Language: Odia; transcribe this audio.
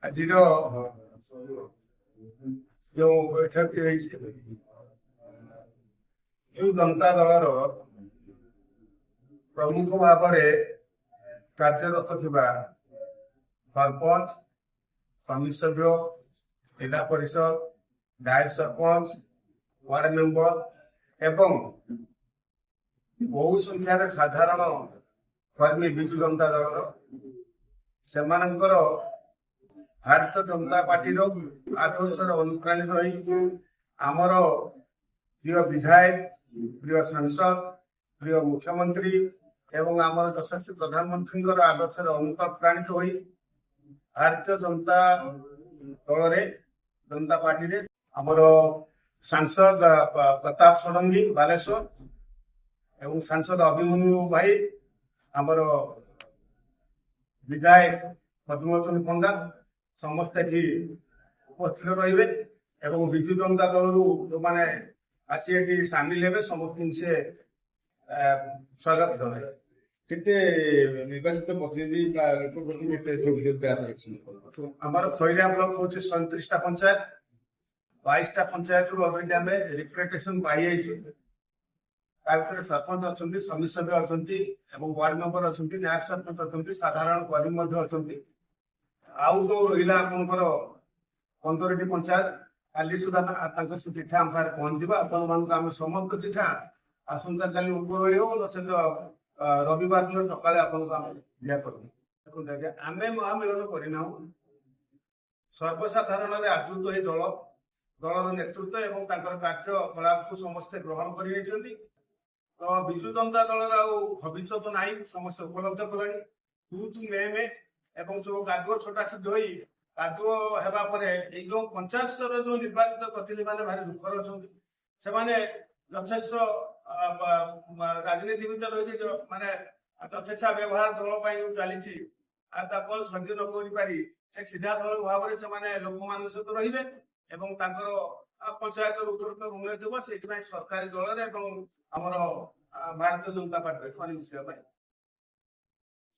ଆଜିର ଯେଉଁ ବୈଠକଟି ହେଇଛି, ଯେଉଁ ଜନତା ଦଳର ପ୍ରମୁଖ ଭାବରେ କାର୍ଯ୍ୟରତ ଥିବା ସରପଞ୍ଚ, ସମିତି ସଭ୍ୟ, ଜିଲ୍ଲା ପରିଷଦ, ନାୟକ ସରପଞ୍ଚ, ୱାର୍ଡ ମେମ୍ବର ଏବଂ ବହୁ ସଂଖ୍ୟାରେ ସାଧାରଣ କର୍ମୀ ବିଜୁ ଜନତା ଦଳର ସେମାନଙ୍କର ଭାରତୀୟ ଜନତା ପାର୍ଟିର ଆଦର୍ଶରେ ଅନୁପ୍ରାଣିତ ହୋଇ ଆମର ପ୍ରିୟ ବିଧାୟକ, ପ୍ରିୟ ସାଂସଦ, ପ୍ରିୟ ମୁଖ୍ୟମନ୍ତ୍ରୀ ଏବଂ ଆମର ଯଶସ୍ୱୀ ପ୍ରଧାନମନ୍ତ୍ରୀଙ୍କର ଆଦର୍ଶରେ ଅନୁପ୍ରାଣିତ ହୋଇ ଭାରତୀୟ ଜନତା ଦଳରେ ଜନତା ପାର୍ଟିରେ ଆମର ସାଂସଦ ପ୍ରତାପ ଷଡ଼ଙ୍ଗୀ ବାଲେଶ୍ୱର ଏବଂ ସାଂସଦ ଅଭିମନ୍ୟୁ ଭାଇ, ଆମର ବିଧାୟକ ପଦ୍ମଲୋଚନ ପଣ୍ଡା ସମସ୍ତେ ଏଠି ଉପସ୍ଥିତ ରହିବେ ଏବଂ ବିଜୁ ଜନତା ଦଳରୁ ଯେଉଁମାନେ ଆସି ଏଠି ସାମିଲ ହେବେ ସମସ୍ତଙ୍କୁ ସେ ସ୍ୱାଗତ ଜଣାଏ। କେତେ ନିର୍ବାଚିତ ପ୍ରତିନିଧି ବା ଲୋକପ୍ରତି କେତେ ଯୋଗ ଆଶା ରଖିଛନ୍ତି? ଆମର ଖଇରା ବ୍ଲକ ହଉଛି 37ଟା ପଞ୍ଚାୟତ, 22ଟା ପଞ୍ଚାୟତରୁ ଅଲରେଡି ଆମେ ରିପ୍ରେଜେଣ୍ଟେସନ ପାଇଯାଇଛୁ। ତା ଭିତରେ ସରପଞ୍ଚ ଅଛନ୍ତି, ସମିତି ସଭ୍ୟ ଅଛନ୍ତି ଏବଂ ୱାର୍ଡ ମେମ୍ବର ଅଛନ୍ତି, ନାୟକ ସରପଞ୍ଚ ଅଛନ୍ତି, ସାଧାରଣ କର୍ମୀ ମଧ୍ୟ ଅଛନ୍ତି। ଆଉ ଯୋଉ ରହିଲା ଆପଣଙ୍କର 15ଟି ପଞ୍ଚାୟତ, କାଲି ସୁଦ୍ଧା ତାଙ୍କର ସେ ଚିଠା ଆମ ପାଖରେ ପହଞ୍ଚିବା। ଆପଣମାନଙ୍କୁ ଆମେ ସମସ୍ତ ଚିଠା ଆସନ୍ତାକାଲି ଉପରଓଳି ହଉ ନଚେତ ରବିବାର ଦିନ ସକାଳେ ଆପଣଙ୍କୁ ଆମେ ଦିଆ କରିବୁ। ଦେଖନ୍ତୁ ଆଜ୍ଞା, ଆମେ ମହାମିଳନ କରିନାହୁଁ। ସର୍ବସାଧାରଣରେ ଆଦୃତ ଏହି ଦଳର ନେତୃତ୍ୱ ଏବଂ ତାଙ୍କର କାର୍ଯ୍ୟକଳାପକୁ ସମସ୍ତେ ଗ୍ରହଣ କରି ନେଇଛନ୍ତି। ତ ବିଜୁ ଜନତା ଦଳର ଆଉ ଭବିଷ୍ୟତ ନାହିଁ, ସମସ୍ତେ ଉପଲବ୍ଧ କଲେଣି। ତୁ ମେ ଏବଂ ସବୁ କାଦୁଅ ଛୋଟାଛୁଟି ହୋଇ କାଦୁଅ ହେବା ପରେ ଏଇ ଯୋଉ ପଞ୍ଚାୟତ ସ୍ତରରେ ଯୋଉ ନିର୍ବାଚିତ ପ୍ରତିନିଧି ମାନେ ଭାରି ଦୁଃଖରେ ଅଛନ୍ତି। ସେମାନେ ଯଥେଷ୍ଟ ରାଜନୀତି ଭିତରେ ରହିଛି, ମାନେ ଯଥେଷ୍ଟ ବ୍ୟବହାର ଦଳ ପାଇଁ ଚାଲିଛି ଆଉ ତାକୁ ସହ୍ୟ ନ କରିପାରି ସିଧାସଳଖ ଭାବରେ ସେମାନେ ଲୋକମାନଙ୍କ ସହିତ ରହିବେ ଏବଂ ତାଙ୍କର ପଞ୍ଚାୟତର ଉତ୍ତରୋତ୍ତର ଉନ୍ନତି ହେବ। ସେଇଥିପାଇଁ ସରକାରୀ ଦଳରେ ଏବଂ ଆମର ଭାରତୀୟ ଜନତା ପାର୍ଟିରେ ମିଶିବା ପାଇଁ